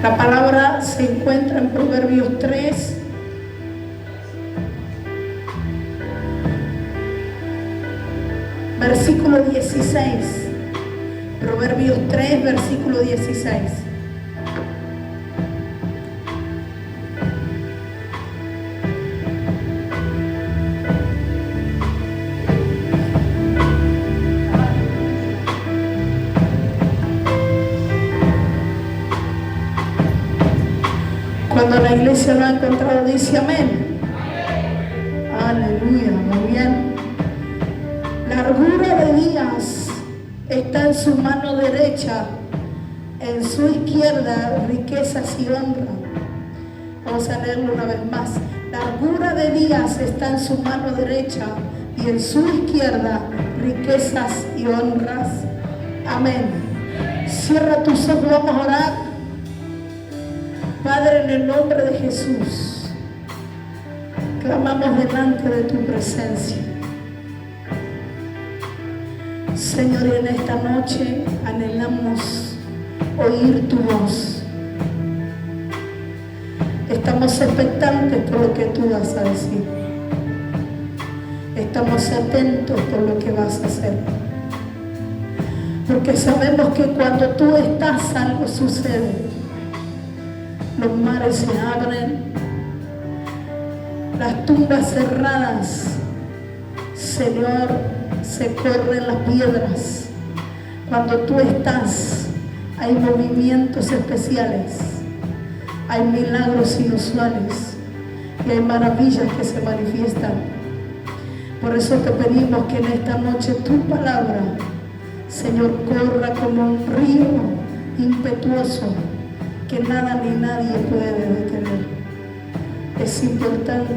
La palabra se encuentra en Proverbios 3, versículo 16. Proverbios 3, versículo 16. Cuando la iglesia lo ha encontrado, dice amén. Aleluya, muy bien. Largura de días está en su mano derecha, en su izquierda riquezas y honra. Vamos a leerlo una vez más. Largura de días está en su mano derecha y en su izquierda riquezas y honras. Amén. Cierra tus ojos, vamos a orar. Padre, en el nombre de Jesús, clamamos delante de tu presencia. Señor, y en esta noche anhelamos oír tu voz. Estamos expectantes por lo que tú vas a decir. Estamos atentos por lo que vas a hacer. Porque sabemos que cuando tú estás, algo sucede. Los mares se abren, las tumbas cerradas, Señor, se corren las piedras. Cuando tú estás, hay movimientos especiales, hay milagros inusuales y hay maravillas que se manifiestan. Por eso te pedimos que en esta noche tu palabra, Señor, corra como un río impetuoso que nada ni nadie puede detener. Es importante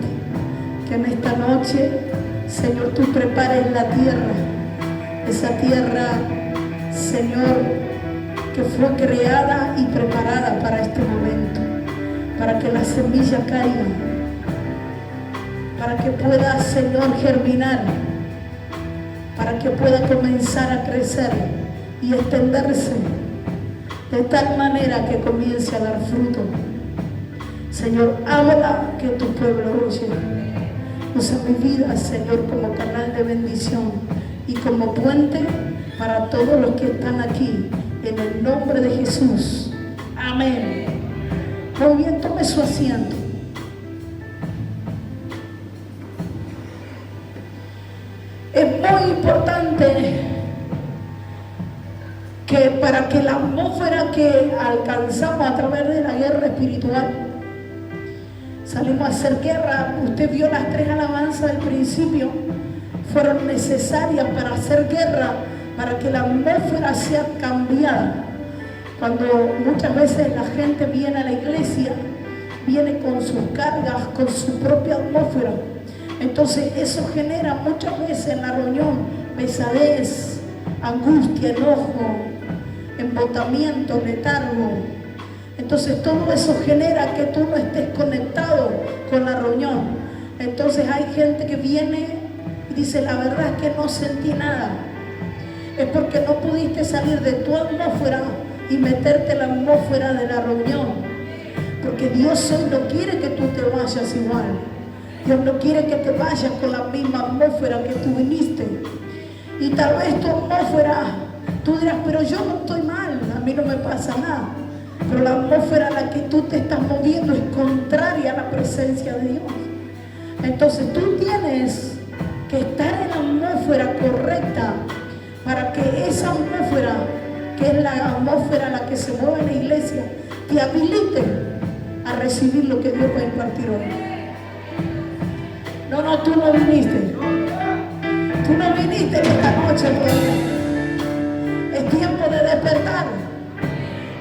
que en esta noche, Señor, tú prepares la tierra, esa tierra, Señor, que fue creada y preparada para este momento, para que la semilla caiga, para que pueda, Señor, germinar, para que pueda comenzar a crecer y extenderse de tal manera que comience a dar fruto. Señor, habla que tu pueblo oye. Usa mi vida, Señor, como canal de bendición y como puente para todos los que están aquí, en el nombre de Jesús. Amén. Muy bien, tome su asiento. Es muy importante que para que la atmósfera que alcanzamos a través de la guerra espiritual, salimos a hacer guerra. Usted vio las 3 alabanzas del principio, fueron necesarias para hacer guerra, para que la atmósfera sea cambiada. Cuando muchas veces la gente viene a la iglesia, viene con sus cargas, con su propia atmósfera. Entonces eso genera muchas veces en la reunión pesadez, angustia, enojo, embotamiento, letargo. Entonces todo eso genera que tú no estés conectado con la reunión. Entonces hay gente que viene y dice, la verdad es que no sentí nada. Es porque no pudiste salir de tu atmósfera y meterte en la atmósfera de la reunión. Porque Dios hoy no quiere que tú te vayas igual. Dios no quiere que te vayas con la misma atmósfera que tú viniste. Y tal vez tu atmósfera, tú dirás, pero yo no estoy mal, a mí no me pasa nada. Pero la atmósfera a la que tú te estás moviendo es contraria a la presencia de Dios. Entonces tú tienes que estar en la atmósfera correcta para que esa atmósfera, que es la atmósfera a la que se mueve la iglesia, te habilite a recibir lo que Dios va a impartir hoy. No, tú no viniste. Tú no viniste en esta noche todavía. Es tiempo de despertar.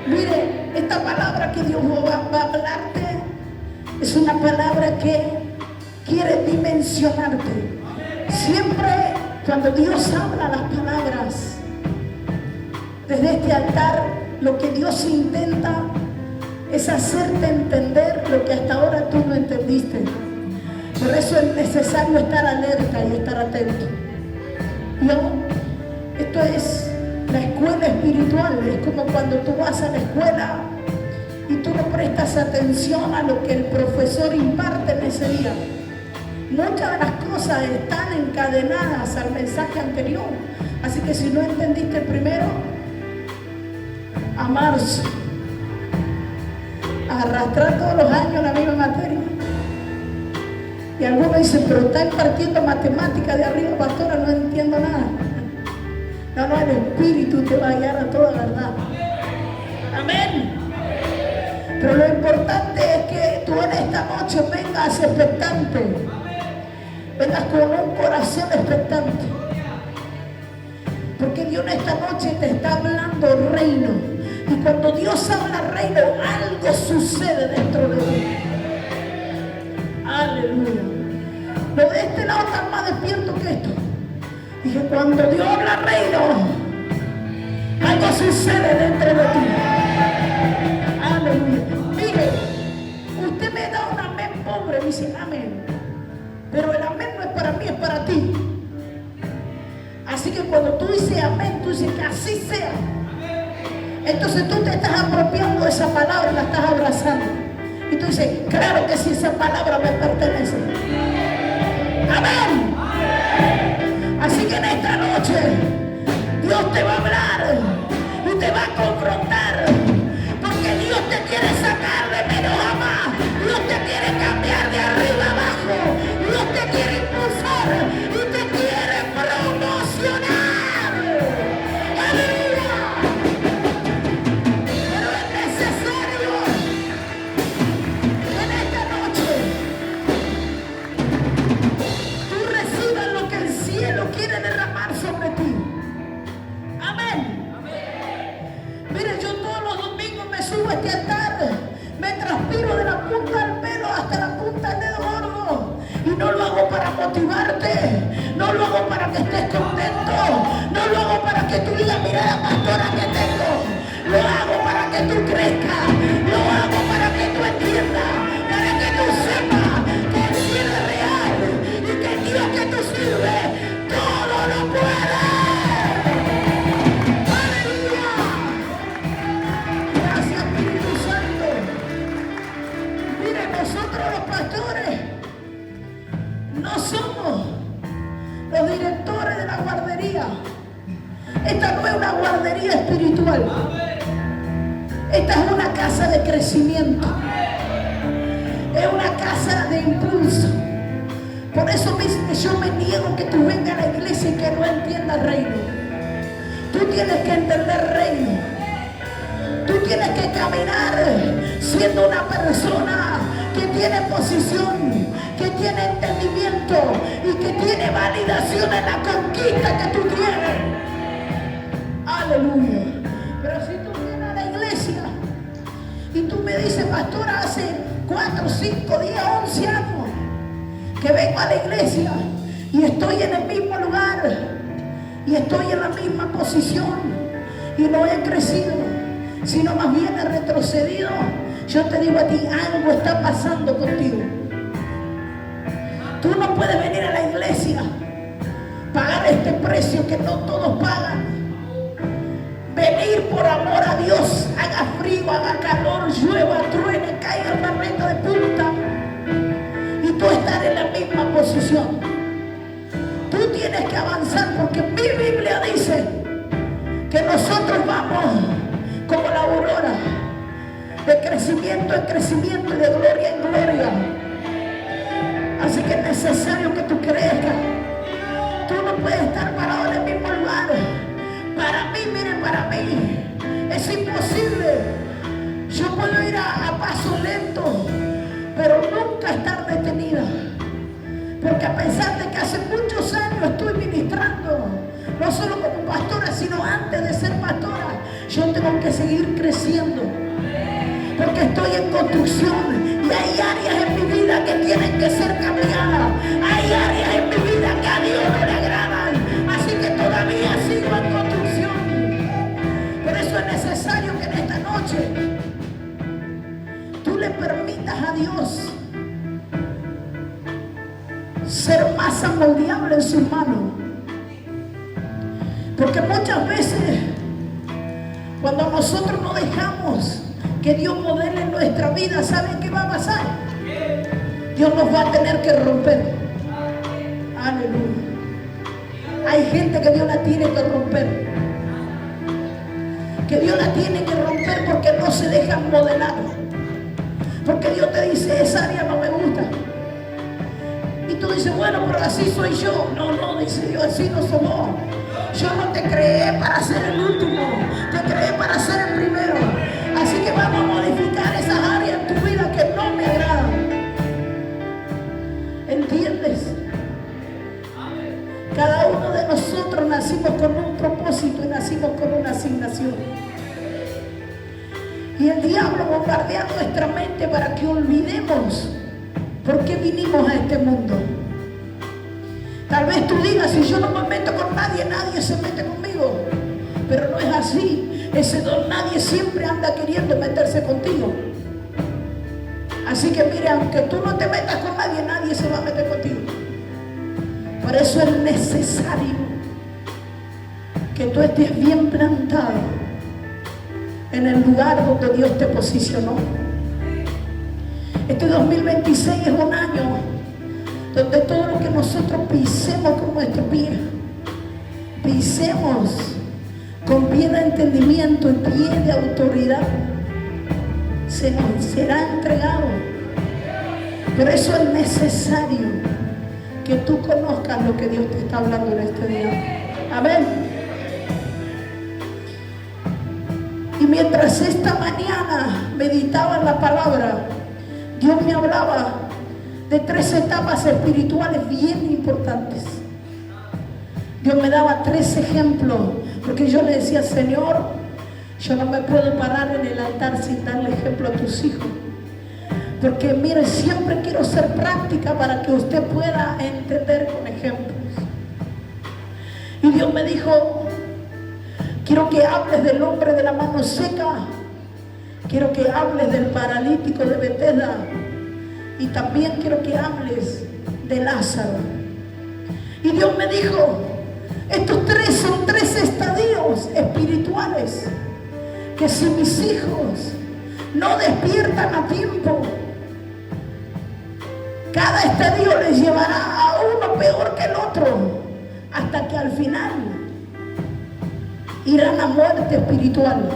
Mire, esta palabra que Dios va a hablarte es una palabra que quiere dimensionarte. Siempre cuando Dios habla las palabras desde este altar, lo que Dios intenta es hacerte entender lo que hasta ahora tú no entendiste. Por eso es necesario estar alerta y estar atento. No, esto es la escuela espiritual. Es como cuando tú vas a la escuela y tú no prestas atención a lo que el profesor imparte en ese día. Muchas de las cosas están encadenadas al mensaje anterior. Así que si no entendiste el primero, a marzo, a arrastrar todos los años la misma materia. Y algunos dicen, pero está impartiendo matemática de arriba, pastora, no entiendo nada. No, el Espíritu te va a guiar a toda verdad. Amén. Pero lo importante es que tú en esta noche vengas expectante. Vengas con un corazón expectante. Porque Dios en esta noche te está hablando reino. Y cuando Dios habla reino, algo sucede dentro de ti. Aleluya. Lo de este lado está más despierto que esto. Dije, cuando Dios habla reino, algo sucede dentro de ti. Aleluya. Mire, usted me da un amén pobre, dice amén. Pero el amén no es para mí, es para ti. Así que cuando tú dices amén, tú dices que así sea. Entonces tú te estás apropiando de esa palabra, la estás abrazando. Y tú dices, claro que sí, esa palabra me pertenece. Amén. Así que en esta noche Dios te va a hablar y te va a confrontar. Porque Dios te quiere sacar de menos a más. Dios te quiere cambiar de arriba a abajo. Dios te quiere impulsar y te quiere promocionar. ¡Aleluya! Pero es necesario que en esta noche tú recibas lo que el cielo quiere derramar sobre ti. Amén. Mire, yo todos los domingos me subo a este altar, me transpiro de la punta del pelo hasta la punta del dedo gordo. Y no lo hago para motivarte, no lo hago para que estés contento, no lo hago para que tú digas, mira la pastora que tengo. Lo hago para que tú crezcas, lo hago para que tú entiendas, para que tú sepas que el cielo es real y que el Dios que tú sirves todo lo puede. ¡Aleluya! Gracias, Espíritu Santo. Mire, nosotros los pastores no somos los directores de la guardería. Esta no es una guardería espiritual. Esta es una casa de crecimiento. Es una casa de impulso. Por eso yo me niego que tú vengas a la iglesia y que no entiendas reino. Tú tienes que entender reino. Tú tienes que caminar siendo una persona que tiene posición, que tiene entendimiento y que tiene validación en la conquista que tú tienes. Aleluya. Pero si tú vienes a la iglesia y tú me dices, pastora, hace 4, 5, 10, 11 años que vengo a la iglesia y estoy en el mismo lugar y estoy en la misma posición y no he crecido, sino más bien he retrocedido, yo te digo a ti, algo está pasando contigo. Tú no puedes venir a la iglesia, pagar este precio que no todos pagan, venir por amor a Dios, haga frío, haga calor, llueva, truene, caiga el barrito de punta, y tú estar en la misma posición. Tú tienes que avanzar, porque mi Biblia dice que nosotros vamos como la aurora, de crecimiento en crecimiento y de gloria en gloria. Así que es necesario que tú crezcas. Tú no puedes estar parado en el mismo lugar. Para mí, miren, para mí es imposible. Yo puedo ir a paso lento, pero nunca estar detenida. Porque a pesar de que hace muchos años estoy ministrando, no solo como pastora, sino antes de ser pastora, yo tengo que seguir creciendo. Porque estoy en construcción y hay áreas en mi vida que tienen que ser cambiadas. Hay áreas en mi vida que a Dios no le agradan. Así que todavía sigo en construcción. Por eso es necesario que en esta noche tú le permitas a Dios ser más amoldeable en sus manos. Porque muchas veces cuando nosotros no dejamos que Dios modele en nuestra vida, ¿saben qué va a pasar? Dios nos va a tener que romper. Aleluya. Hay gente que Dios la tiene que romper. Que Dios la tiene que romper porque no se dejan modelar. Porque Dios te dice, esa área no me gusta. Y tú dices, bueno, pero así soy yo. No, dice Dios, así no somos. Yo no te creé para ser el último, te creé para ser el primero. Así que vamos a modificar esas áreas en tu vida que no me agradan. ¿Entiendes? Cada uno de nosotros nacimos con un propósito y nacimos con una asignación. Y el diablo bombardea nuestra mente para que olvidemos por qué vinimos a este mundo. Tal vez tú digas, si yo no me meto con nadie, nadie se mete conmigo. Pero no es así. Ese don nadie siempre anda queriendo meterse contigo. Así que mire, aunque tú no te metas con nadie, nadie se va a meter contigo. Por eso es necesario que tú estés bien plantado en el lugar donde Dios te posicionó. Este 2026 es un año donde todo lo que nosotros pisemos con nuestro pie, pisemos con pie de entendimiento y pie de autoridad, se nos será entregado. Pero eso es necesario, que tú conozcas lo que Dios te está hablando en este día. Amén. Y mientras esta mañana meditaba en la palabra, Dios me hablaba de 3 etapas espirituales bien importantes. Dios me daba 3 ejemplos, porque yo le decía, Señor, yo no me puedo parar en el altar sin darle ejemplo a tus hijos. Porque mire, siempre quiero ser práctica para que usted pueda entender con ejemplos. Y Dios me dijo, quiero que hables del hombre de la mano seca, quiero que hables del paralítico de Betesda, y también quiero que hables de Lázaro. Y Dios me dijo, estos 3 son 3 estadios espirituales que si mis hijos no despiertan a tiempo, cada estadio les llevará a uno peor que el otro, hasta que al final irán a muerte espiritual.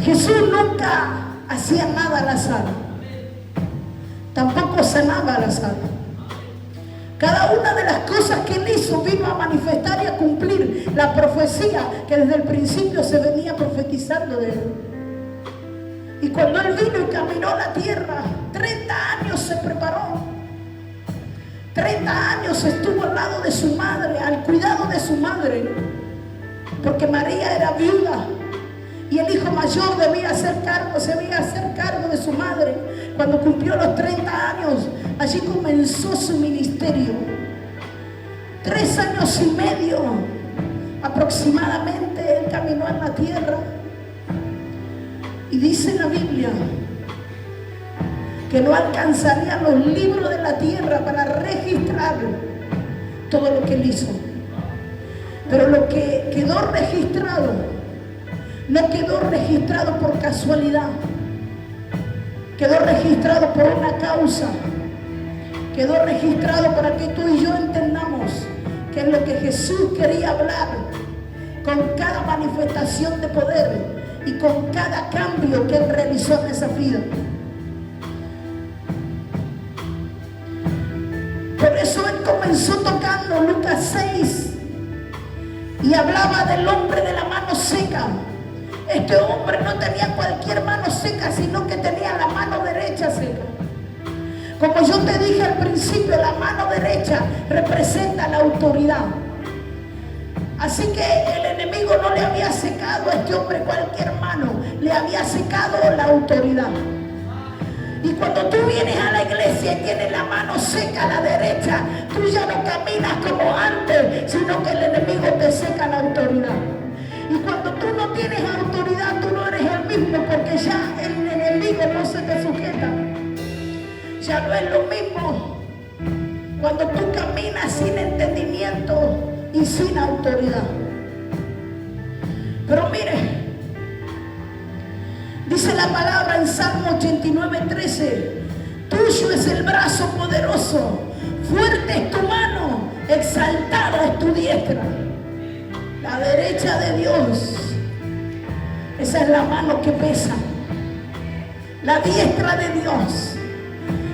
Jesús nunca hacía nada al azar, tampoco sanaba al azar. Cada una de las cosas que él hizo vino a manifestar y a cumplir la profecía que desde el principio se venía profetizando de él. Y cuando él vino y caminó la tierra, 30 años se preparó. 30 años estuvo al lado de su madre, al cuidado de su madre, porque María era viuda y el hijo mayor se debía hacer cargo de su madre. Cuando cumplió los 30 años, allí comenzó su ministerio. 3 años y medio aproximadamente él caminó en la tierra. Y dice la Biblia que no alcanzarían los libros de la tierra para registrar todo lo que él hizo. Pero lo que quedó registrado, no quedó registrado por casualidad, quedó registrado por una causa, quedó registrado para que tú y yo entendamos que es lo que Jesús quería hablar con cada manifestación de poder y con cada cambio que él realizó en esa vida. Por eso él comenzó tocando Lucas 6 y hablaba del hombre de la mano seca. Este hombre no tenía cualquier mano seca, sino que tenía la mano derecha seca. Como yo te dije al principio, la mano derecha representa la autoridad. Así que el enemigo no le había secado a este hombre cualquier mano, le había secado la autoridad. Y cuando tú vienes a la iglesia y tienes la mano seca a la derecha, tú ya no caminas como antes, sino que el enemigo te seca la autoridad. Y cuando tú no tienes autoridad, tú no eres el mismo, porque ya el enemigo no se te sujeta. Ya no es lo mismo cuando tú caminas sin entendimiento y sin autoridad. Pero mire, Dice la palabra en Salmo 89:13: tuyo es el brazo poderoso, fuerte es tu mano, exaltada es tu diestra. La derecha de Dios, esa es la mano que pesa. La diestra de Dios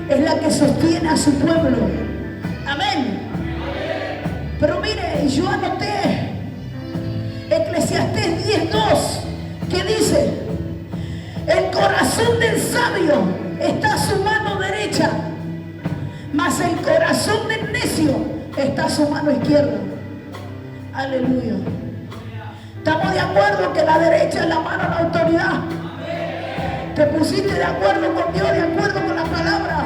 es la que sostiene a su pueblo. Amén. Pero mire, yo anoté Eclesiastés 10:2, que dice: el corazón del sabio está a su mano derecha, mas el corazón del necio está a su mano izquierda. Aleluya. ¿Estamos de acuerdo que la derecha es la mano de la autoridad? ¿Te pusiste de acuerdo con Dios, de acuerdo con la palabra?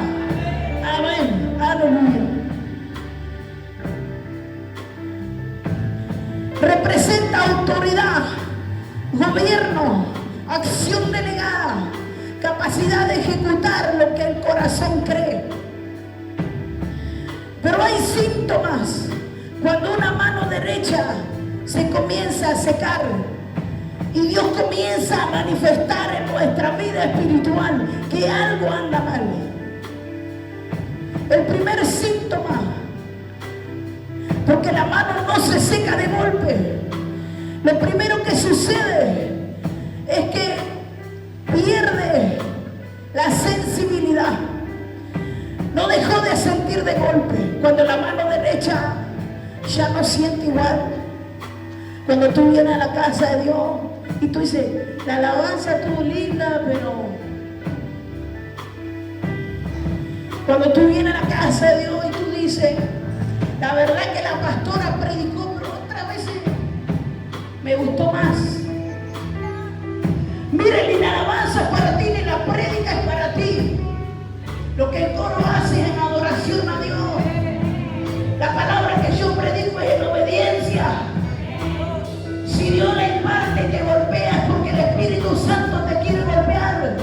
Amén. Aleluya. Representa autoridad, gobierno, acción delegada, capacidad de ejecutar lo que el corazón cree. Pero hay síntomas cuando una mano derecha se comienza a secar y Dios comienza a manifestar en nuestra vida espiritual que algo anda mal. El primer síntoma, porque la mano no se seca de golpe, lo primero que sucede es que pierde la sensibilidad. No dejó de sentir de golpe. Cuando la mano derecha ya no siente igual. Cuando tú vienes a la casa de Dios y tú dices, la alabanza estuvo linda, pero cuando tú vienes a la casa de Dios y tú dices, la verdad que la pastora predicó, pero otras veces me gustó más. Mire, ni la alabanza es para ti, ni la prédica es para ti. Lo que el coro hace es en adoración a Dios. La palabra que yo predico es en obediencia. Si Dios la imparte y te golpea es porque el Espíritu Santo te quiere golpear.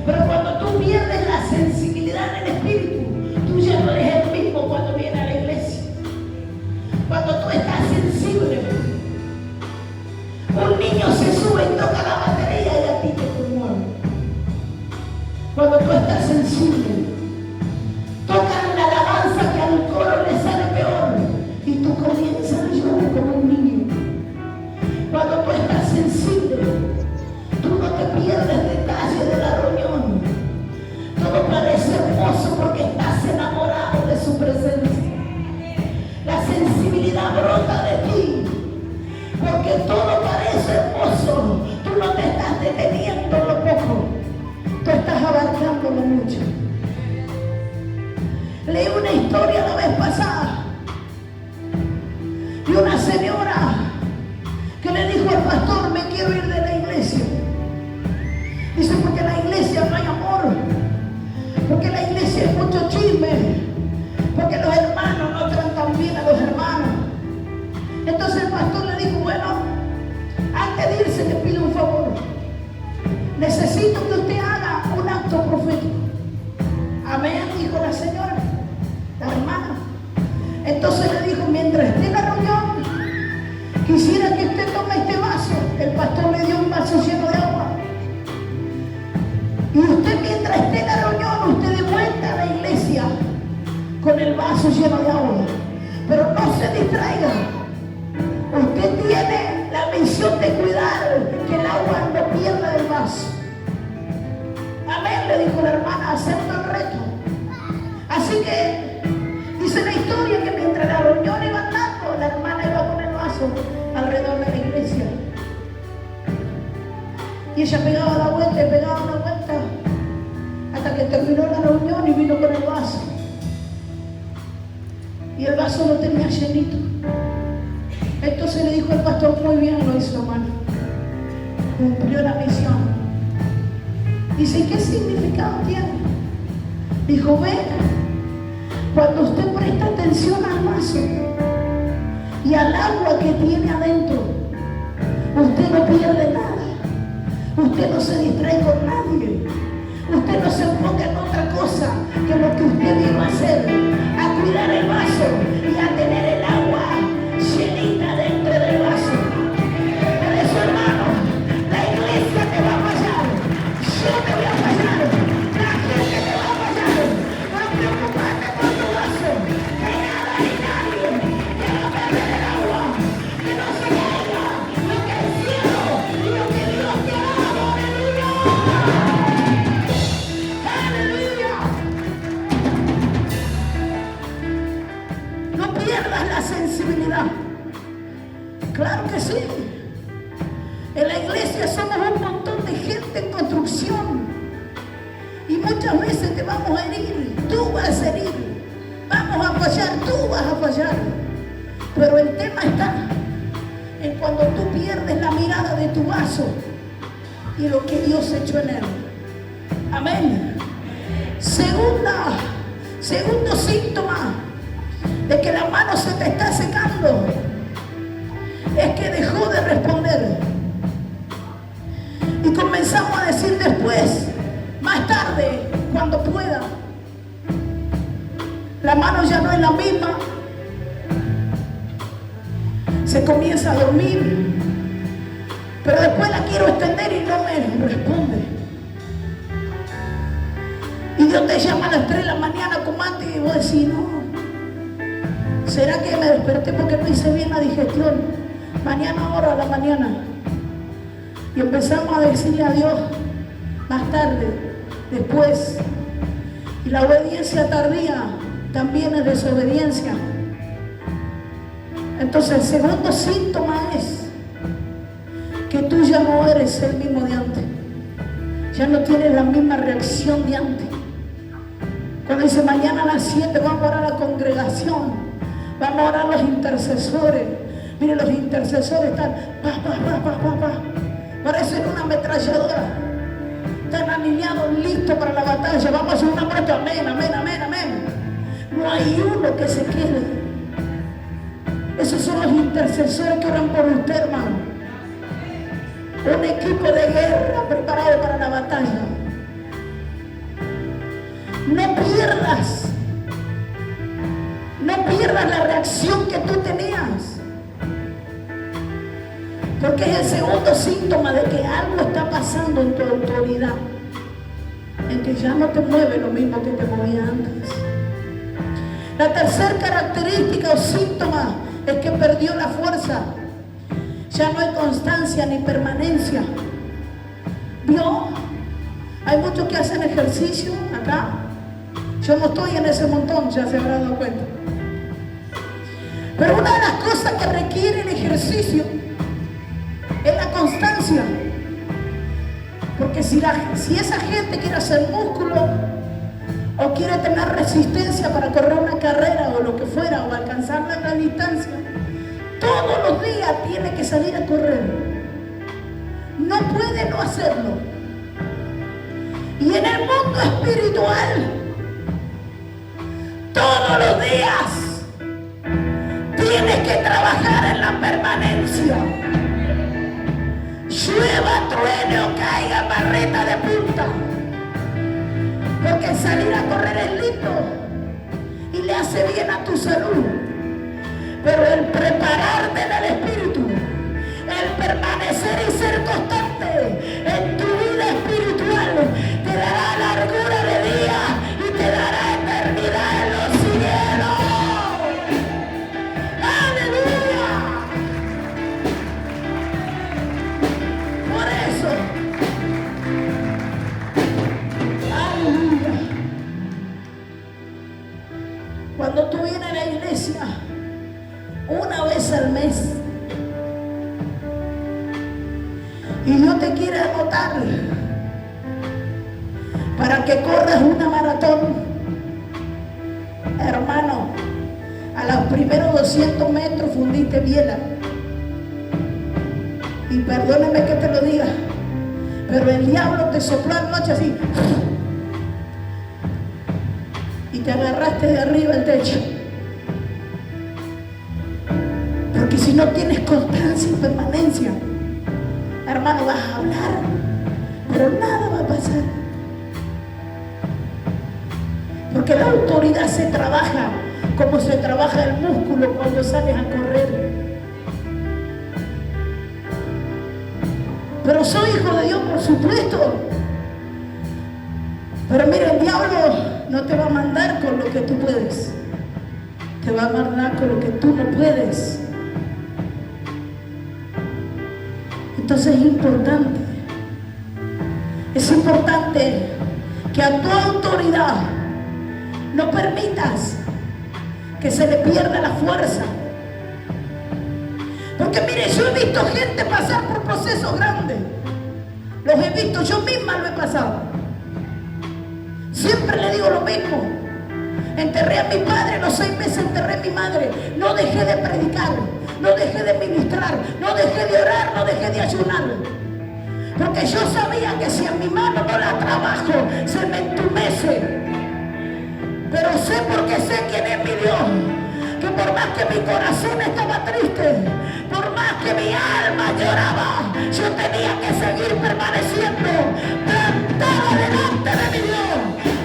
Pero cuando tú pierdes la sensibilidad en el Espíritu, tú ya no eres el mismo cuando vienes a la iglesia. Cuando tú estás sensible, un niño se sube y toca la batería y a ti te conmueve. Cuando tú estás sensible, tocan la alabanza que al coro le sale peor y tú comienzas a llorar como un niño. Cuando tú estás sensible, tú no te pierdes detalles de la reunión. Todo parece hermoso porque estás enamorado de su presencia. La sensibilidad brota de ti porque todo parece hermoso. Tú no te estás deteniendo lo poco, tú estás abarcando lo mucho. Leí una historia la vez pasada de una señora que le dijo al pastor, me quiero ir de la iglesia. Dice, porque en la iglesia no hay amor, porque en la iglesia hay mucho chisme, porque los hermanos no tratan bien a los hermanos. Entonces el pastor le dijo, bueno, antes de irse le pido un favor. Necesito que usted haga un acto profético. Amén, dijo la señora, la hermana. Entonces le dijo, mientras esté en la reunión, quisiera que usted tome este vaso. El pastor le dio un vaso lleno de agua. Y usted mientras esté en la reunión, usted de vuelta a la iglesia con el vaso lleno de agua. Pero no se distraiga. Usted tiene la misión de cuidar que el agua no pierda el vaso. Amén, le dijo la hermana, acepto el reto. Así que dice la historia que mientras la reunión iba andando, la hermana iba con el vaso alrededor de la iglesia. Y ella pegaba la vuelta y pegaba una vuelta hasta que terminó la reunión y vino con el vaso. Y el vaso lo tenía llenito. Entonces le dijo el pastor, muy bien lo hizo, hermano. Cumplió la misión. Dice, ¿qué significado tiene? Dijo, ve, cuando usted presta atención al vaso y al agua que tiene adentro, usted no pierde nada. Usted no se distrae con nadie. Usted no se enfoca en otra cosa que lo que usted vino a hacer, a cuidar el vaso y a tener el agua llenita dentro del vaso. Por eso, hermano, la iglesia te va a fallar. autoridad. Claro que sí. En la iglesia somos un montón de gente en construcción. Y muchas veces te vamos a herir. Tú vas a herir. Vamos a fallar. Tú vas a fallar. Pero el tema está en cuando tú pierdes la mirada de tu vaso y lo que Dios echó en él. Amén. Segundo síntoma de que la mano se te está secando es que dejó de responder. Y comenzamos a decir después, más tarde, cuando pueda. La mano ya no es la misma. Se comienza a dormir, pero después la quiero extender y no me responde. Y Dios te llama a las 3 de la mañana como antes y vos decís, no, ¿será que me desperté porque no hice bien la digestión? Mañana ahora a la mañana. Y empezamos a decirle a Dios más tarde, después. Y la obediencia tardía también es desobediencia. Entonces el segundo síntoma es que tú ya no eres el mismo de antes. Ya no tienes la misma reacción de antes. Cuando dice mañana a las 7 vamos a orar a la congregación, vamos a orar a los intercesores. Miren, los intercesores están parecen una ametralladora. Están alineados, listos para la batalla. Vamos a hacer una muerte, amén, amén, amén, amén. No hay uno que se quede. Esos son los intercesores que oran por usted, hermano. Un equipo de guerra preparado para la batalla. No pierdas la reacción que tú tenías. Porque es el segundo síntoma de que algo está pasando en tu autoridad. En que ya no te mueve lo mismo que te movía antes. La tercera característica o síntoma es que perdió la fuerza. Ya no hay constancia ni permanencia. ¿Vio? Hay muchos que hacen ejercicio acá. Yo no estoy en ese montón, ya se habrá dado cuenta. Pero una de las cosas que requiere el ejercicio es la constancia. Porque si esa gente quiere hacer músculo o quiere tener resistencia para correr una carrera o lo que fuera, o alcanzar la gran distancia, todos los días tiene que salir a correr. No puede no hacerlo. Y en el mundo espiritual, todos los días tienes que trabajar en la permanencia. Llueva, truene o caiga barreta de punta. Porque salir a correr es lindo y le hace bien a tu salud. Pero el prepararte en el espíritu, el permanecer y ser constante en tu vida espiritual, te dará largura de día y te dará eternidad en los cielos. ¡Aleluya! Por eso, aleluya. Cuando tú vienes a la iglesia una vez al mes y Dios te quiere anotar para que corras una maratón, hermano, a los primeros 200 metros fundiste biela. Y perdóname que te lo diga, pero el diablo te sopló anoche así y te agarraste de arriba el techo. Porque si no tienes constancia y permanencia, hermano, vas a hablar, pero nada va a pasar. Porque la autoridad se trabaja como se trabaja el músculo cuando sales a correr. Pero soy hijo de Dios, por supuesto. Pero mira, el diablo no te va a mandar con lo que tú puedes. Te va a mandar con lo que tú no puedes. Entonces es importante que a tu autoridad no permitas que se le pierda la fuerza. Porque mire, yo he visto gente pasar por procesos grandes. Los he visto, yo misma lo he pasado. Siempre le digo lo mismo. Enterré a mi padre, a los 6 meses enterré a mi madre. No dejé de predicar, no dejé de ministrar, no dejé de orar, no dejé de ayunar. Porque yo sabía que si a mi mano no la trabajo, se me entumece. Pero sé porque sé quién es mi Dios. Que por más que mi corazón estaba triste, por más que mi alma lloraba, yo tenía que seguir permaneciendo plantado delante de mi Dios.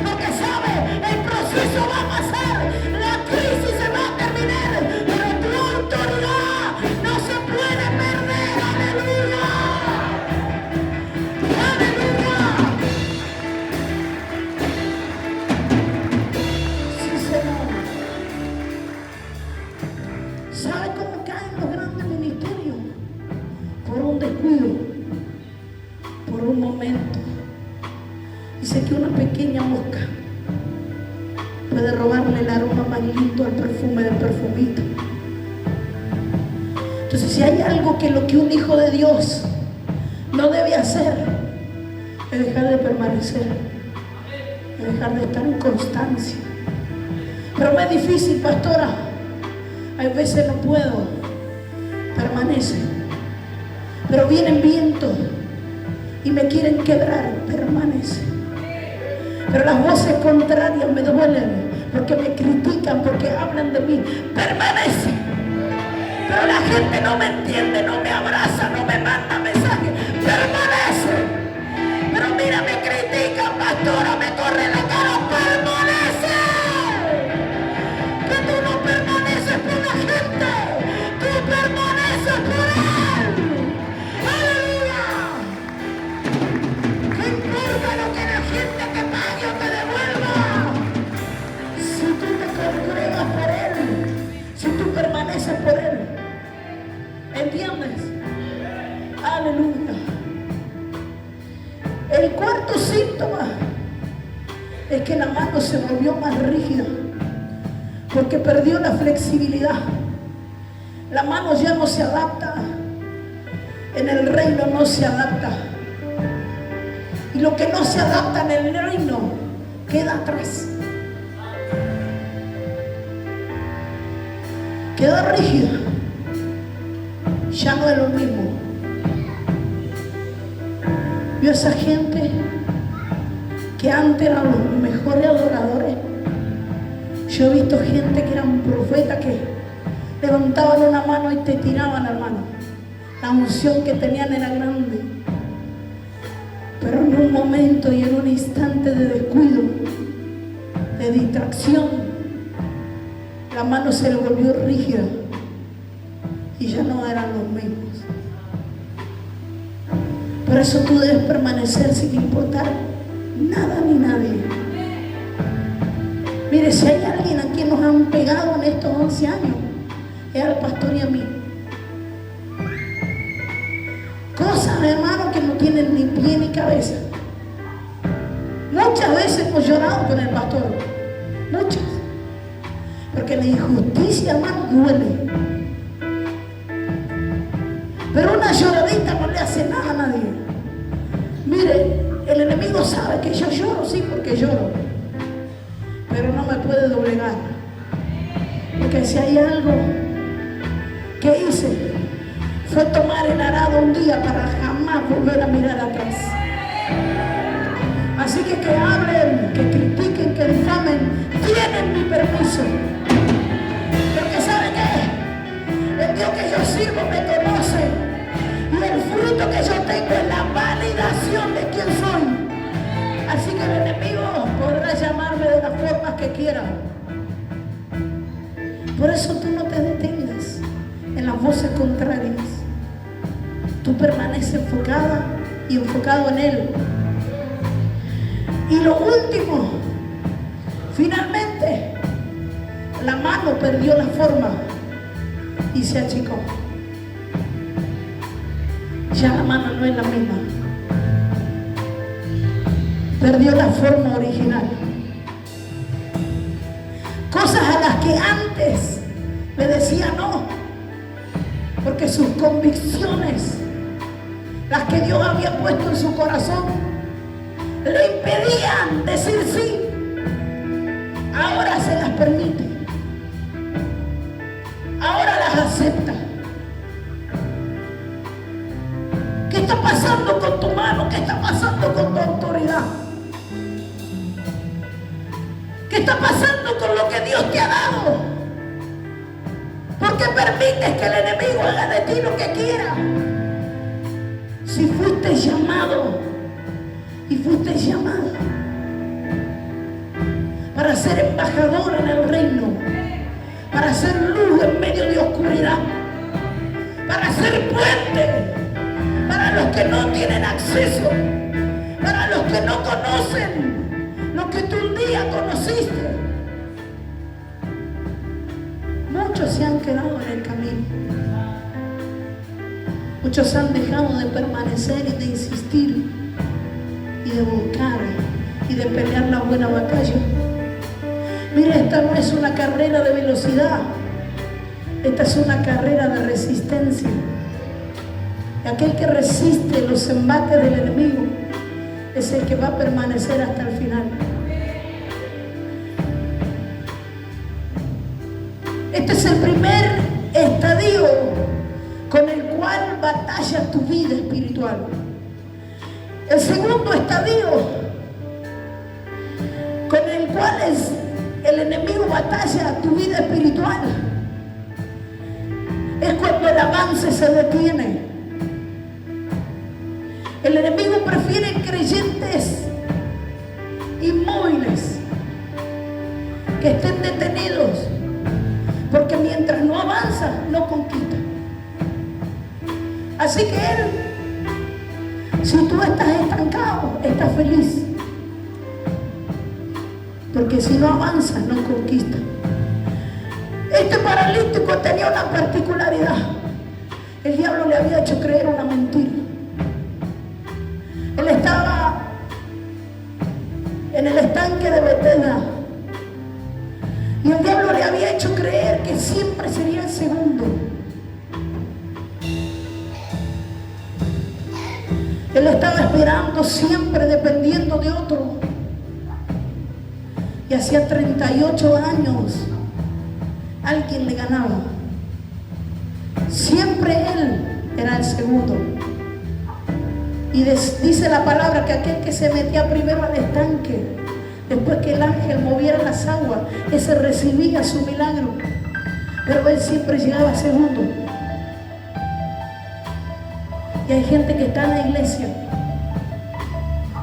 Porque sabe, el proceso va a pasar, la crisis se va a terminar, pero tu autoridad no se puede perder. ¡Aleluya! ¡Aleluya! Sí, Señor. ¿Sabe cómo caen los grandes ministerios? Por un descuido, por un momento. Dice que una pequeña mosca puede robarle el aroma más lindo al perfume del perfumito. Entonces, si hay algo que lo que un hijo de Dios no debe hacer, es dejar de permanecer, es dejar de estar en constancia. Pero me es difícil, pastora. Hay veces no puedo, permanece. Pero vienen vientos y me quieren quebrar, permanece. Pero las voces contrarias me duelen, porque me critican, porque hablan de mí, permanece. Pero la gente no me entiende, no me abraza, no me manda mensajes, permanece. Pero mira, me critican, pastora, me corre la cara, permanece. Que tú no permaneces por la gente, tú permaneces por Él. ¡Aleluya! ¿Qué importa lo que la gente te pague o te devuelva? Si tú te congregas por Él, si tú permaneces por Él, ¿entiendes? Aleluya. El cuarto síntoma es que la mano se volvió más rígida, porque perdió la flexibilidad. La mano ya no se adapta. En el reino no se adapta. Y lo que no se adapta en el reino queda atrás. Queda rígida. Ya no es lo mismo. Vio esa gente que antes eran los mejores adoradores. Yo he visto gente que eran profetas que levantaban una mano y te tiraban, hermano. La unción que tenían era grande. Pero en un momento y en un instante de descuido, de distracción, la mano se le volvió rígida y ya no eran los mismos. Por eso tú debes permanecer sin importar nada ni nadie. Mire, si hay alguien a quien nos han pegado en estos 11 años, es al pastor y a mí. Cosas, hermano, que no tienen ni pie ni cabeza. Muchas veces hemos llorado con el pastor. Muchas. Porque la injusticia, hermano, duele. Pero una lloradita no le hace nada a nadie. Mire, el enemigo sabe que yo lloro, sí, porque lloro. Pero no me puede doblegar. Porque si hay algo que hice, fue tomar el arado un día para jamás volver a mirar atrás. Así que hablen, que critiquen, que difamen, tienen mi permiso. Porque ¿sabe qué? El Dios que yo sirvo me conoce. Y el fruto que yo tengo es la validación de quién soy. Así que el enemigo podrá llamarme de las formas que quiera. Por eso tú no te detengas en las voces contrarias. Tú permaneces enfocada y enfocado en Él. Y lo último, finalmente, la mano perdió la forma y se achicó. Ya la mano no es la misma. Perdió la forma original. Cosas a las que antes le decía no, Porque sus convicciones, las que Dios había puesto en su corazón, le impedían decir sí. Ahora se las permite. Ahora las acepta. ¿Qué está pasando con tu mano? ¿Qué está pasando con tu autoridad? ¿Qué está pasando con lo que Dios te ha dado? ¿Por qué permites que el enemigo haga de ti lo que quiera? Si fuiste llamado y fuiste llamado para ser embajador en el reino, para ser luz en medio de oscuridad, para ser puente para los que no tienen acceso, para los que no conocen lo que tú un día conociste. Muchos se han quedado en el camino. Muchos han dejado de permanecer y de insistir y de buscar y de pelear la buena batalla. Mira, esta no es una carrera de velocidad. Esta es una carrera de resistencia. Y aquel que resiste los embates del enemigo es el que va a permanecer hasta el final. Este es el primer estadio con el cual batalla tu vida espiritual. El segundo estadio con el cual el enemigo batalla tu vida espiritual es cuando el avance se detiene. El enemigo prefiere creyentes inmóviles, que estén detenidos, porque mientras no avanza, no conquista. Así que él, si tú estás estancado, estás feliz, porque si no avanzas, no conquista. Este paralítico tenía una particularidad. El diablo le había hecho creer una mentira. Él estaba en el estanque de Betesda y el diablo le había hecho creer que siempre sería el segundo. Él estaba esperando, siempre dependiendo de otro. Y hacía 38 años alguien le ganaba. Siempre él era el segundo. Y dice la palabra que aquel que se metía primero al estanque, después que el ángel moviera las aguas, ese recibía su milagro. Pero él siempre llegaba segundo. Y hay gente que está en la iglesia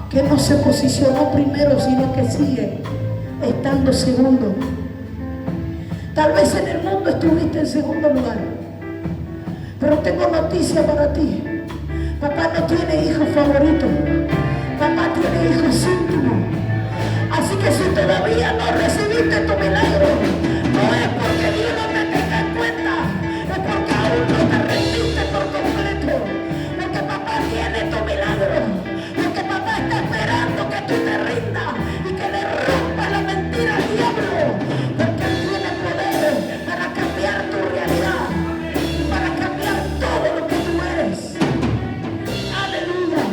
que no se posicionó primero, sino que sigue estando segundo. Tal vez en el mundo estuviste en segundo lugar, pero tengo noticia para ti. Papá no tiene hijos favoritos, papá tiene hijos íntimos. Así que si todavía no recibiste tu milagro, no es porque Dios no te tenga en cuenta, es porque aún no te rendiste por completo. Porque papá tiene tu milagro, porque papá está esperando que tú te rindas y que le rompas la mentira al diablo, porque él tiene poder para cambiar tu realidad, para cambiar todo lo que tú eres. Aleluya.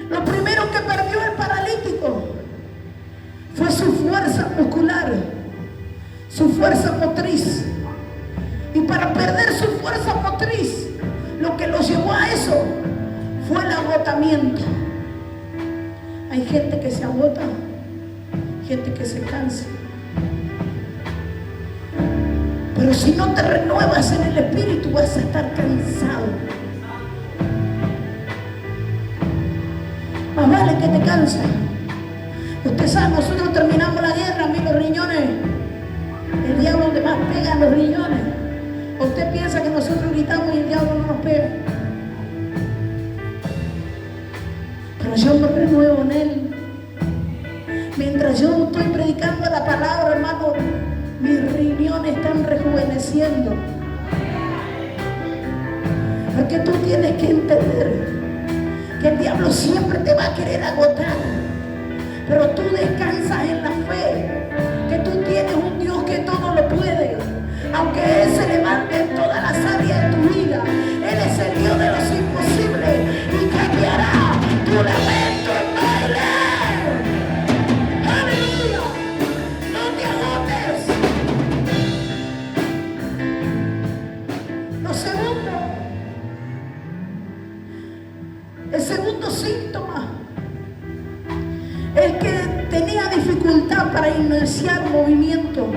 Lo primero que perdió el paralítico fue su fuerza muscular, su fuerza motriz. Y para perder su fuerza motriz, lo que lo llevó a eso fue el agotamiento. Hay gente que se agota, gente que se cansa. Pero si no te renuevas en el espíritu, vas a estar cansado. Más vale que te cansa. Usted sabe, nosotros terminamos la guerra, a mí los riñones, el diablo donde más pega los riñones. Usted piensa que nosotros gritamos y el diablo no nos pega. Pero yo me renuevo en él. Mientras yo estoy predicando la palabra, hermano, mis riñones están rejuveneciendo. Porque tú tienes que entender que el diablo siempre te va a querer agotar, pero tú descansas en la fe, que tú tienes un Dios que todo lo puede. Aunque Él se levante en El segundo síntoma, el que tenía dificultad para iniciar movimiento,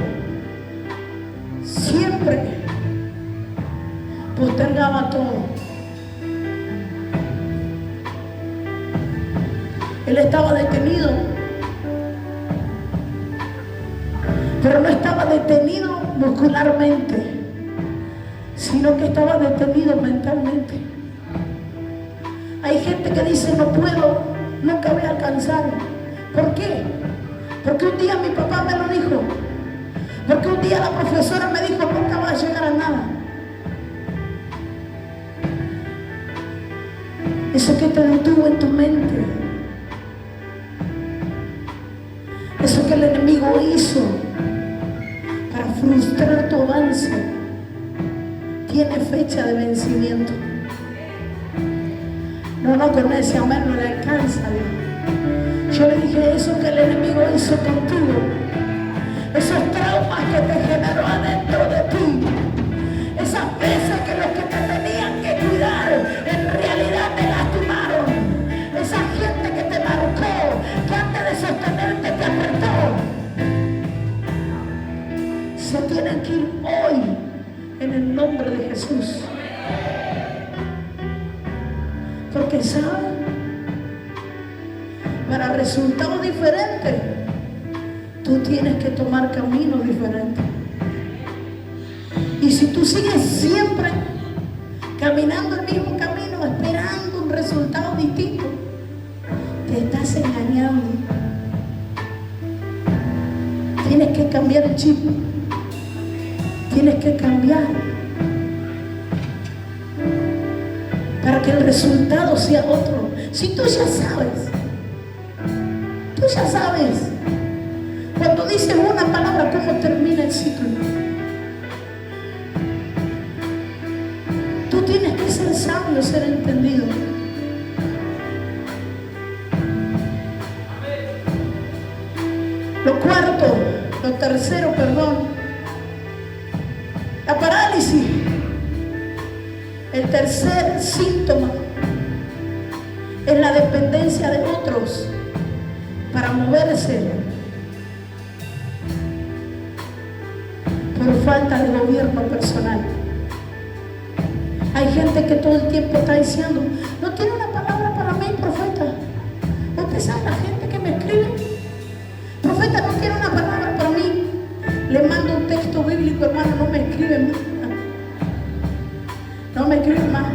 siempre postergaba todo. Él estaba detenido, pero no estaba detenido muscularmente, sino que estaba detenido mentalmente. Hay gente que dice: no puedo, nunca voy a alcanzar. ¿Por qué? Porque un día mi papá me lo dijo, porque un día la profesora me dijo: nunca vas a llegar a nada. Eso que te detuvo en tu mente, eso que el enemigo hizo para frustrar tu avance, tiene fecha de vencimiento. No, con ese amén no le alcanza a Dios. Yo le dije: eso que el enemigo hizo contigo, esos traumas que te generó adentro de ti, esas veces que los que te tenían que cuidar en realidad te lastimaron, esa gente que te marcó, que antes de sostenerte te apretó, se tienen que ir hoy en el nombre de Jesús. Porque saben, para resultados diferentes, tú tienes que tomar caminos diferentes. Y si tú sigues siempre caminando el mismo camino, esperando un resultado distinto, te estás engañando. Tienes que cambiar el chip. Tienes que cambiar para que el resultado sea otro. Si tú ya sabes, cuando dices una palabra, cómo termina el ciclo. Tú tienes que ser sabio, ser entendido. Lo tercero, la parálisis. El tercer síntoma es la dependencia de otros para moverse por falta de gobierno personal. Hay gente que todo el tiempo está diciendo: no tiene una palabra para mí, profeta. ¿Usted sabe la gente que me escribe? Profeta, no tiene una palabra para mí. Le mando un texto bíblico, hermano, no me escriben más. No me escriben más.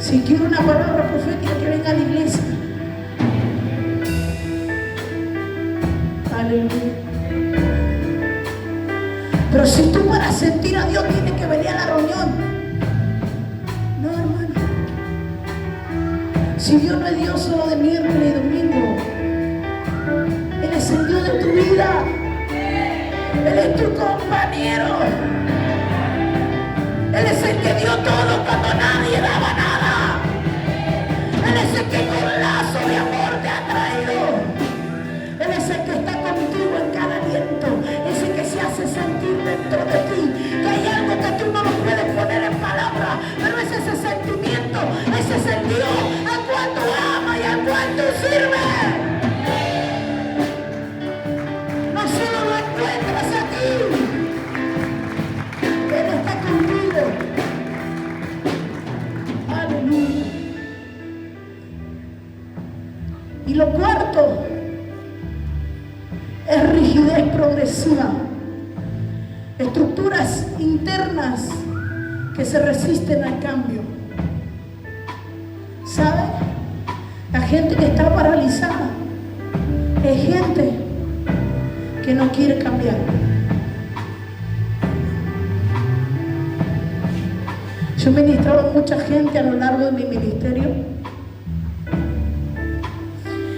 Si quiero una palabra profética, que venga a la iglesia. Aleluya. Pero si tú para sentir a Dios tienes que venir a la reunión. No, hermano. Si Dios no es Dios solo de miércoles y domingo, Él es el Dios de tu vida. Él es tu compañero. Él es el que dio todo cuando nadie daba nada. Él es el que con lazo de amor te ha traído. Él es el que está contigo en cada aliento. Es el que se hace sentir dentro de ti. Que hay algo que tú no lo puedes poner en palabras, pero es ese sentimiento, ese es el Dios al cual tú amas y al cual tú sirves. No solo lo encuentras aquí, Él está contigo. Aleluya. Y lo cuarto es rigidez progresiva. Estructuras internas que se resisten al cambio. ¿Sabe? La gente que está paralizada es gente que no quiere cambiar. Yo he ministrado a mucha gente a lo largo de mi ministerio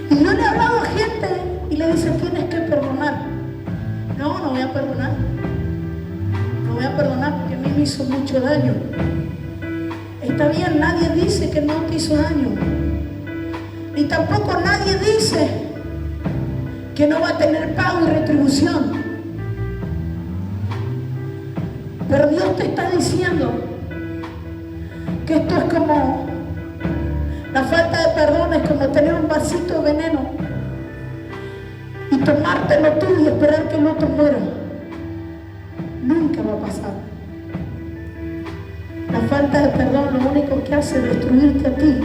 y yo le he hablado a gente y le dicen: tienes que perdonar. No voy a perdonar. No voy a perdonar porque a mí me hizo mucho daño. Está bien, nadie dice que no te hizo daño. Y tampoco nadie dice que no va a tener pago y retribución. Pero Dios te está diciendo que esto es como La falta de perdón es como tener un vasito de veneno y tomártelo tú y esperar que el otro muera. Nunca va a pasar. La falta de perdón lo único que hace es destruirte a ti.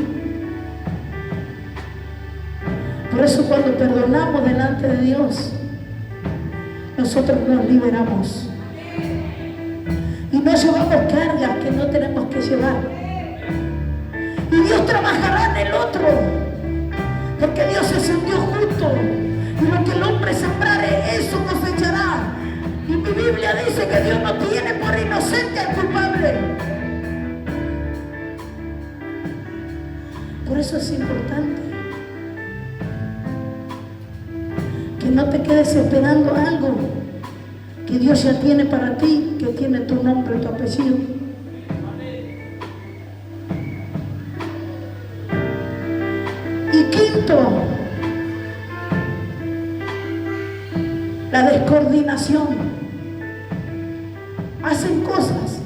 Por eso cuando perdonamos delante de Dios, nosotros nos liberamos. Y no llevamos cargas que no tenemos que llevar. Y Dios trabajará en el otro. Porque Dios es un Dios justo. Y lo que el hombre sembrare, eso cosechará. Y mi Biblia dice que Dios no tiene por inocente al culpable. Por eso es importante que no te quedes esperando algo que Dios ya tiene para ti, que tiene tu nombre, tu apellido. Y quinto, la descoordinación. Hacen cosas,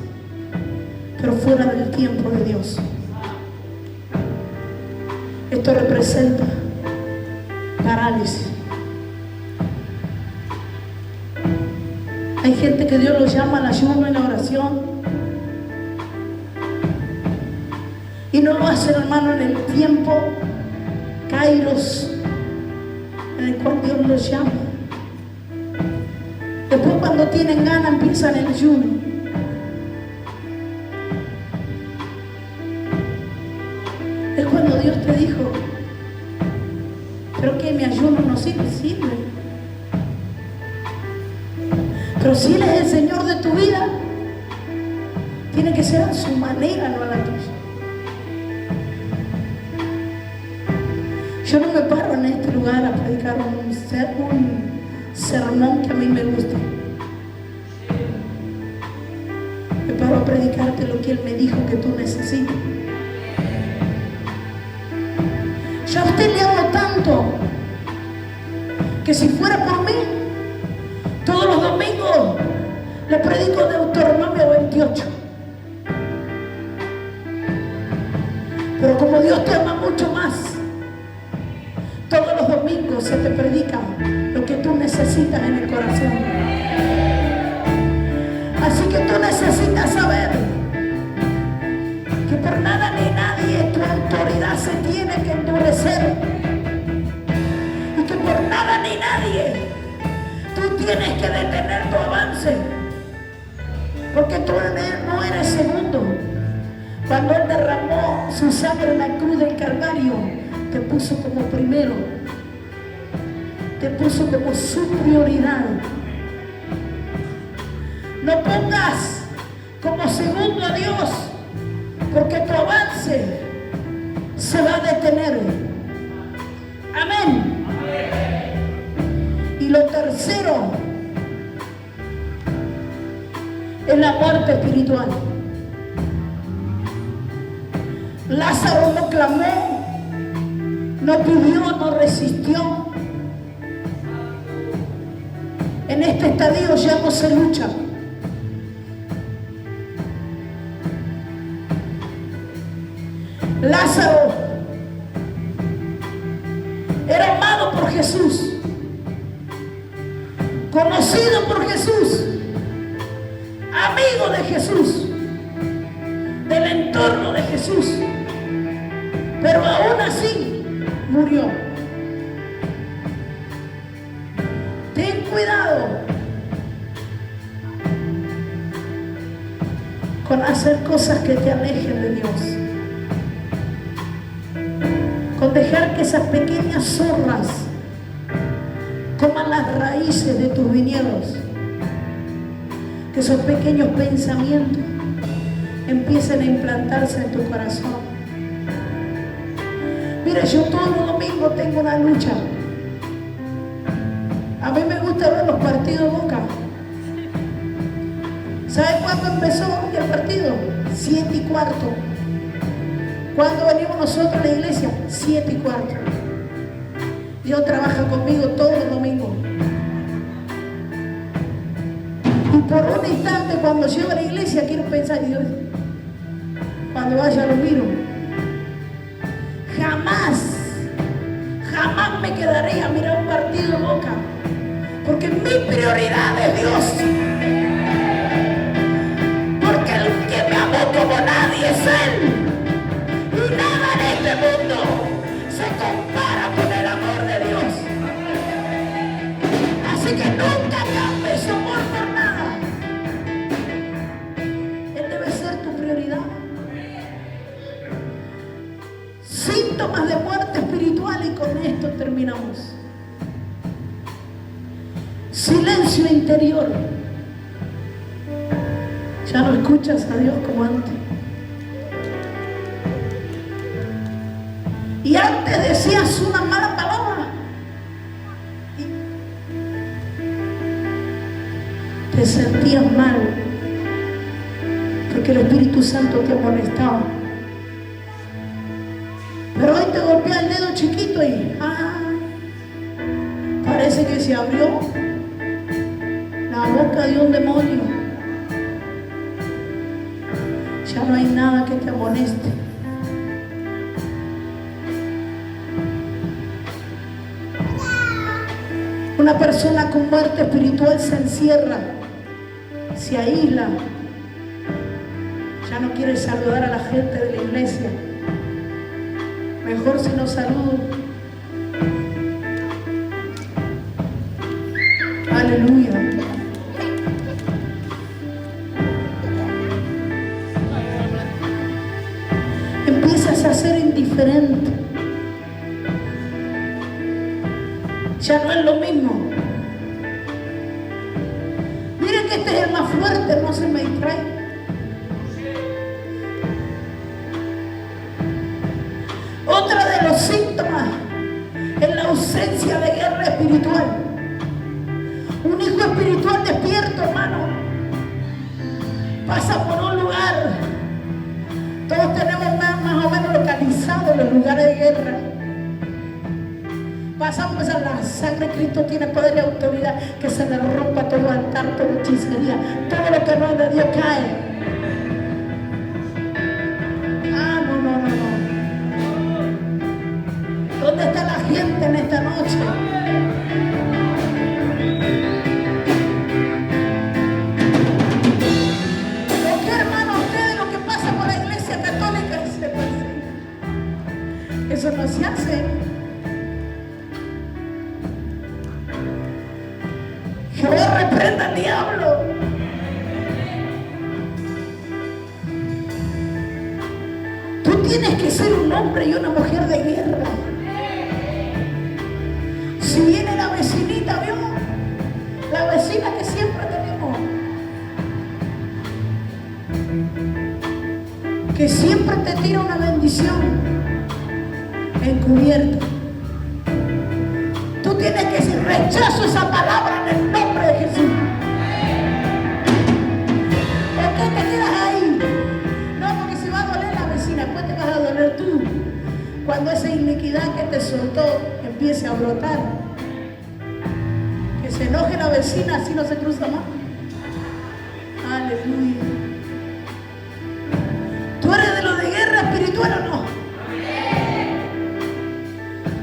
pero fuera del tiempo de Dios. Esto representa parálisis. Hay gente que Dios lo llama al ayuno y la oración y no lo hacen, hermano, en el tiempo kairos en el cual Dios los llama. Después, cuando tienen ganas, empiezan el ayuno. Es cuando Dios te dijo, pero que mi ayuno no sirve. Pero si Él es el Señor de tu vida, tiene que ser a su manera, no a la tuya. Yo no me paro en este lugar a predicar un sermón que a mí me gusta. Me paro a predicarte lo que Él me dijo que tú necesitas. Yo a usted le amo tanto que si fuera por mí, todos los domingos le predico Deuteronomio 28. Pero como Dios te ama mucho más, todos los domingos se te predica lo que tú necesitas en el corazón. Así que tú necesitas saber que por nada ni nadie tu autoridad se tiene que endurecer. Y que por nada ni nadie tú tienes que detener tu avance. Porque tú no eres segundo. Cuando Él derramó su sangre en la cruz del Calvario, te puso como primero. Te puso como su prioridad. No pongas como segundo a Dios, porque tu avance se va a detener. Amén. Y lo tercero es la muerte espiritual. Lázaro no clamó, no pidió, no resistió. En este estadio ya no se lucha. Lázaro era amado por Jesús, conocido por Jesús, amigo de Jesús, del entorno de Jesús, pero aún así murió. Ten cuidado con hacer cosas que te alejen de Dios, con dejar que esas pequeñas zorras coman las raíces de tus viñedos, que esos pequeños pensamientos empiecen a implantarse en tu corazón. Mira, yo todos los domingos tengo una lucha. A mí me gusta ver los partidos Boca. ¿Sabe cuándo empezó el partido? 7:15. ¿Cuándo venimos nosotros a la iglesia? 7:15. Dios trabaja conmigo todos los domingos. Y por un instante, cuando llego a la iglesia, quiero pensar, Dios, cuando vaya lo miro. Jamás me quedaré a mirar un partido de Boca, porque mi prioridad es Dios. Porque el que me amó como nadie es Él. Y nada en este mundo se compara con el amor de Dios. Así que nunca cambies su amor por nada. Él debe ser tu prioridad. Síntomas de muerte espiritual, y con esto terminamos. Silencio interior. Ya no escuchas a Dios como antes. Y antes decías una mala palabra y te sentías mal porque el Espíritu Santo te amonestaba. Pero hoy te golpea el dedo chiquito y parece que se abrió la boca de un demonio. Ya no hay nada que te amoneste. Una persona con muerte espiritual se encierra, se aísla, ya no quiere saludar a la gente de la iglesia. Mejor si no saludo. Aleluya. Empiezas a ser indiferente. Ya no es lo mismo. Miren que este es el más fuerte, no se me distrae. Otra de los síntomas es la ausencia de guerra espiritual. Un hijo espiritual despierto, hermano, pasa por un lugar. Todos tenemos más o menos localizados los lugares de guerra. Pasamos a la sangre de Cristo, tiene poder y autoridad, que se le rompa todo altar, toda hechicería, todo lo que no es de Dios cae. ¿Dónde está la gente en esta noche? ¿Por qué, hermano, ustedes lo que pasa por la iglesia católica se persigue? Eso no se hace. Jehová reprenda al diablo. Tú tienes que ser un hombre y una mujer de guerra. Si viene la vecinita, ¿vio? La vecina que siempre tenemos, que siempre te tira una bendición encubierta. Tú tienes que decir: rechazo esa palabra en el nombre de Jesús. ¿Por qué te quedas ahí? No, porque se va a doler la vecina, después te vas a doler tú. Cuando esa iniquidad que te soltó empiece a brotar, que se enoje la vecina, así no se cruza más. Aleluya. ¿Tú eres de los de guerra espiritual o no?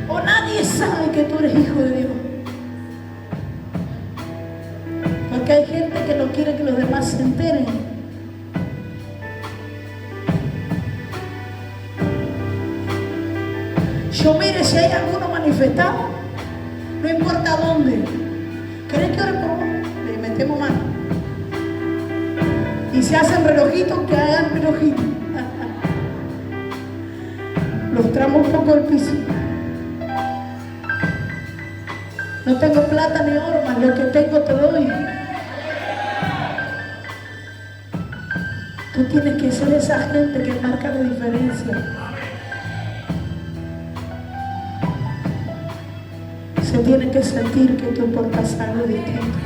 ¿O nadie sabe que tú eres hijo de Dios? Porque hay gente que no quiere que los demás se enteren. Yo mire, si hay alguno manifestado, no importa dónde, ¿querés que ore por vos? Le metemos mano. Y si hacen relojitos, que hagan relojitos. Los tramos un poco al piso. No tengo plata ni oro, mas lo que tengo te doy. Tú tienes que ser esa gente que marca la diferencia. Se tiene que sentir que tú portas algo distinto.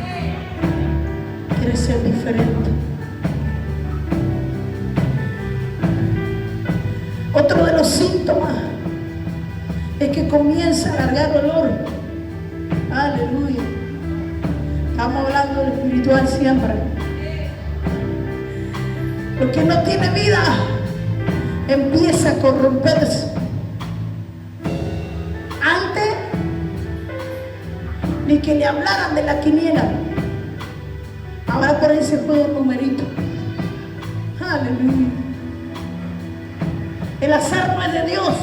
Quieres ser diferente. Otro de los síntomas es que comienza a largar olor. Aleluya. Estamos hablando del espiritual siempre. Lo que no tiene vida empieza a corromperse. ni que le hablaran de la quiniela. Ahora por ahí se juega un numerito. Aleluya. El azar no es de Dios.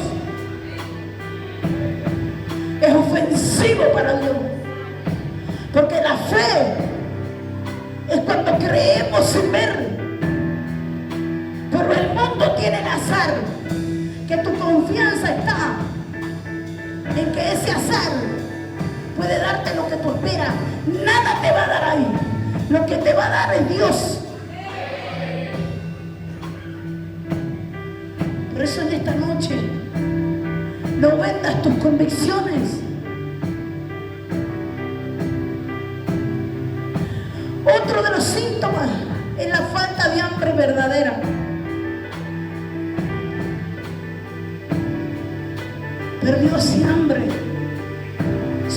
Es ofensivo para Dios. Porque la fe es cuando creemos sin ver. Pero el mundo tiene el azar, que tu confianza está en que ese azar puede darte lo que tú esperas. Nada te va a dar ahí. Lo que te va a dar es Dios. Por eso en esta noche no vendas tus convicciones. Otro de los síntomas es la falta de hambre verdadera. Perdió ese hambre.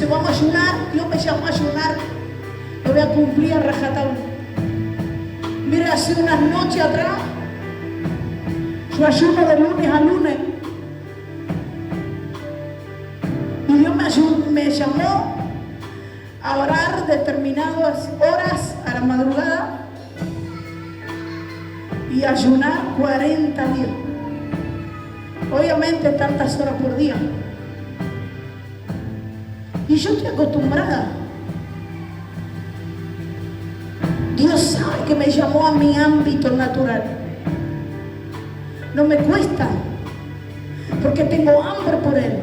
Si vamos a ayunar, Dios me llamó a ayunar. Lo voy a cumplir a rajatabla. Mire, hace unas noches atrás, yo ayuno de lunes a lunes. Y Dios me llamó a orar determinadas horas a la madrugada y ayunar 40 días. Obviamente tantas horas por día. Y yo estoy acostumbrada. Dios sabe que me llamó a mi ámbito natural. No me cuesta, porque tengo hambre por Él.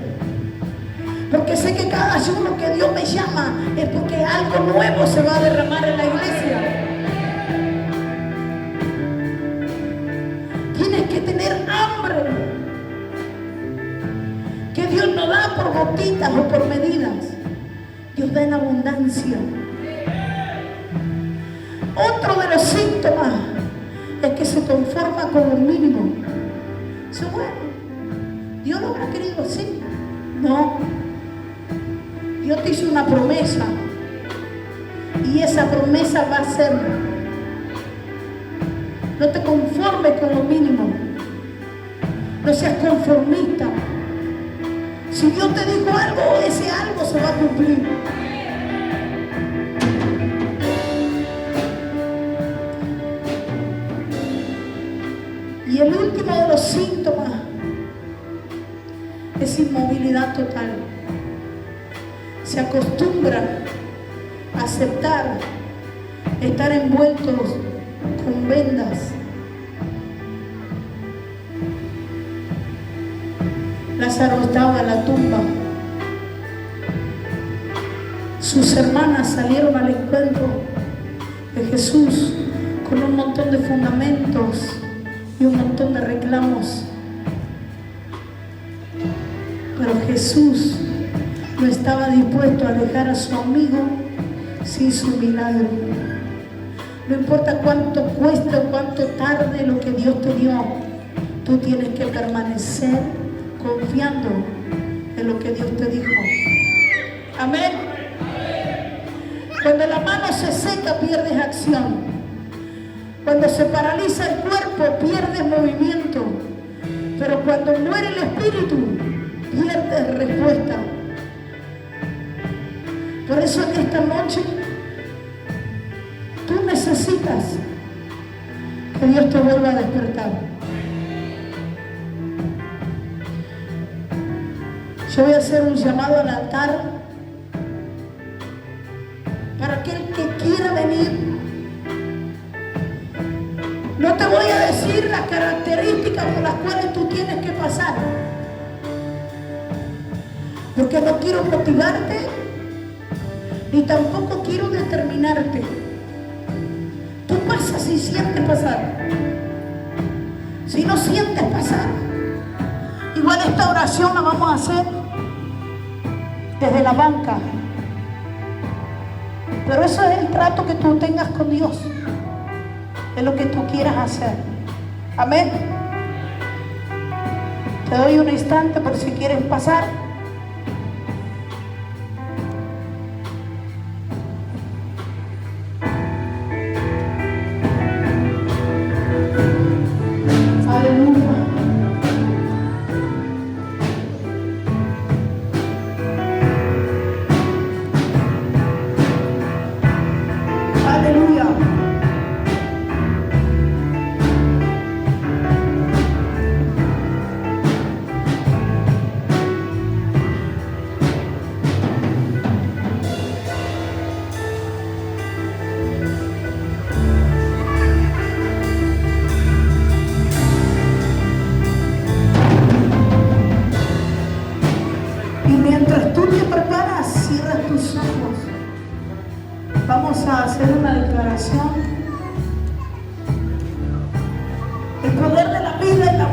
Porque sé que cada ayuno que Dios me llama es porque algo nuevo se va a derramar en la iglesia. Tienes que tener hambre. Que Dios no da por gotitas o por medidas. Dios da en abundancia. Otro de los síntomas es que se conforma con lo mínimo. Dice, bueno, Dios lo habrá querido así. No. Dios te hizo una promesa y esa promesa va a ser. No te conformes con lo mínimo. No seas conformista. Si Dios te dijo algo, ese algo se va a cumplir. Y el último de los síntomas es inmovilidad total. Se acostumbra a aceptar estar envueltos con vendas. Lázaro estaba en la tumba. Sus hermanas salieron al encuentro de Jesús con un montón de fundamentos y un montón de reclamos. Pero Jesús no estaba dispuesto a dejar a su amigo sin su milagro. No importa cuánto cueste o cuánto tarde lo que Dios te dio, tú tienes que permanecer confiando en lo que Dios te dijo. Amén. Cuando la mano se seca, pierdes acción. Cuando se paraliza el cuerpo, pierdes movimiento. Pero cuando muere el espíritu, pierdes respuesta. Por eso en esta noche tú necesitas que Dios te vuelva a despertar. Yo voy a hacer un llamado al altar para aquel que quiera venir. No te voy a decir las características por las cuales tú tienes que pasar, porque no quiero motivarte ni tampoco quiero determinarte. Tú pasas y sientes pasar. Si no sientes pasar, igual esta oración la vamos a hacer desde la banca. Pero eso es el trato que tú tengas con Dios. Es lo que tú quieras hacer. Amén. Te doy un instante por si quieres pasar.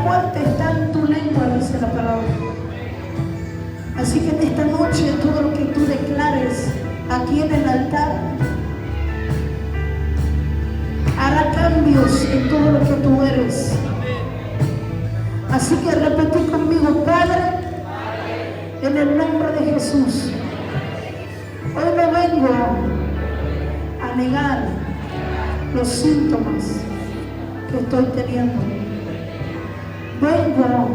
muerte está en tu lengua, dice la palabra. Así que en esta noche todo lo que tú declares aquí en el altar hará cambios en todo lo que tú eres. Así que repetí conmigo: Padre, en el nombre de Jesús, hoy me vengo a negar los síntomas que estoy teniendo. Vengo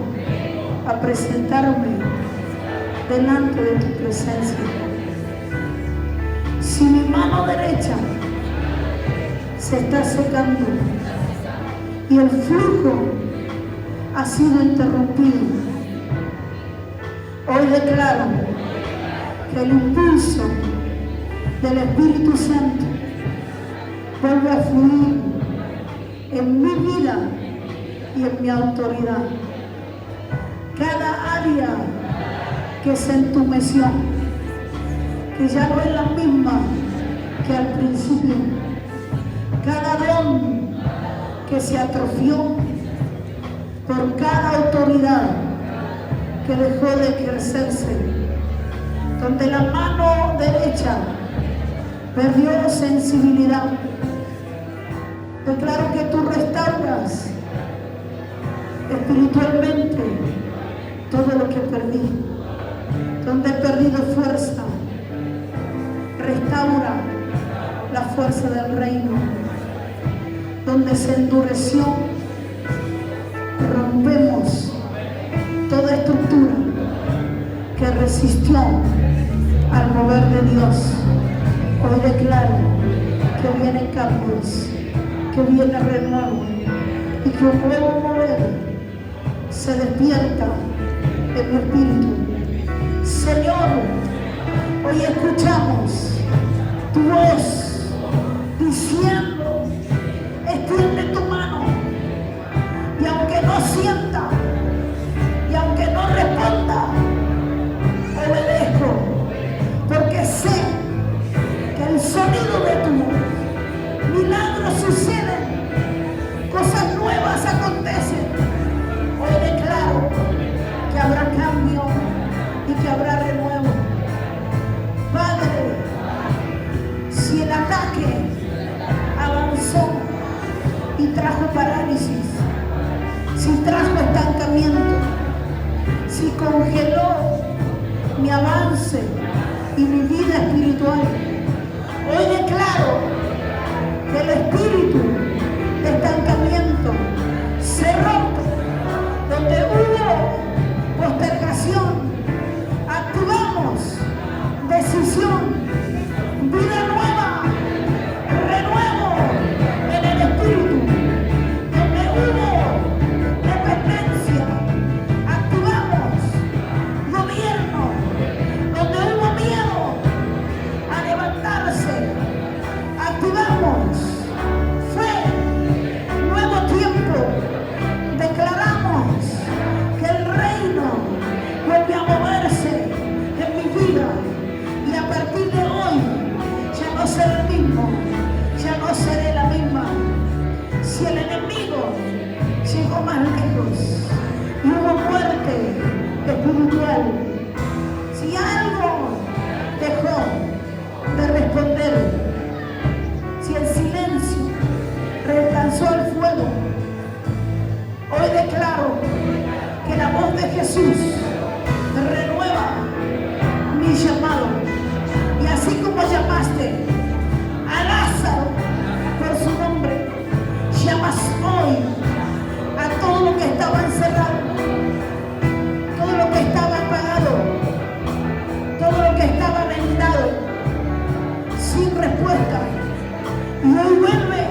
a presentarme delante de tu presencia. Si mi mano derecha se está secando y el flujo ha sido interrumpido, hoy declaro que el impulso del Espíritu Santo vuelve a fluir en mi vida y en mi autoridad. Cada área que se entumeció, que ya no es la misma que al principio, cada don que se atrofió por cada autoridad que dejó de ejercerse, donde la mano derecha perdió sensibilidad, declaro que tú restauras espiritualmente todo lo que perdí. Donde he perdido fuerza, restaura la fuerza del reino. Donde se endureció, rompemos toda estructura que resistió al mover de Dios. Hoy declaro que vienen cambios, que viene renuevo y que un nuevo mover se despierta en mi espíritu. Señor, hoy escuchamos tu voz diciendo: extiende tu mano, y aunque no sienta y aunque no responda, obedezco, porque sé que el sonido de tu voz, milagros suceden, cosas nuevas acontecen. Hoy declaro que habrá cambio y que habrá renuevo. Padre, si el ataque avanzó y trajo parálisis, si trajo estancamiento, si congeló mi avance y mi vida espiritual, hoy declaro que el espíritu de estancamiento se rompe. Donde hubo postergación, activamos decisión, vida nueva, renuevo en el espíritu. Donde hubo dependencia, activamos gobierno. Donde hubo miedo a levantarse, activamos fe, nuevo tiempo. Declaramos que el reino vuelve a moverse en mi vida, y a partir de hoy ya no seré el mismo, ya no seré la misma. Si el enemigo llegó más lejos y hubo muerte espiritual, si algo dejó de responder, si el silencio reemplazó el fuego, hoy declaro que la voz de Jesús renueva mi llamado. Y así como llamaste a Lázaro por su nombre, llamas hoy a todo lo que estaba encerrado, todo lo que estaba apagado, todo lo que estaba vendado, sin respuesta. Y hoy vuelve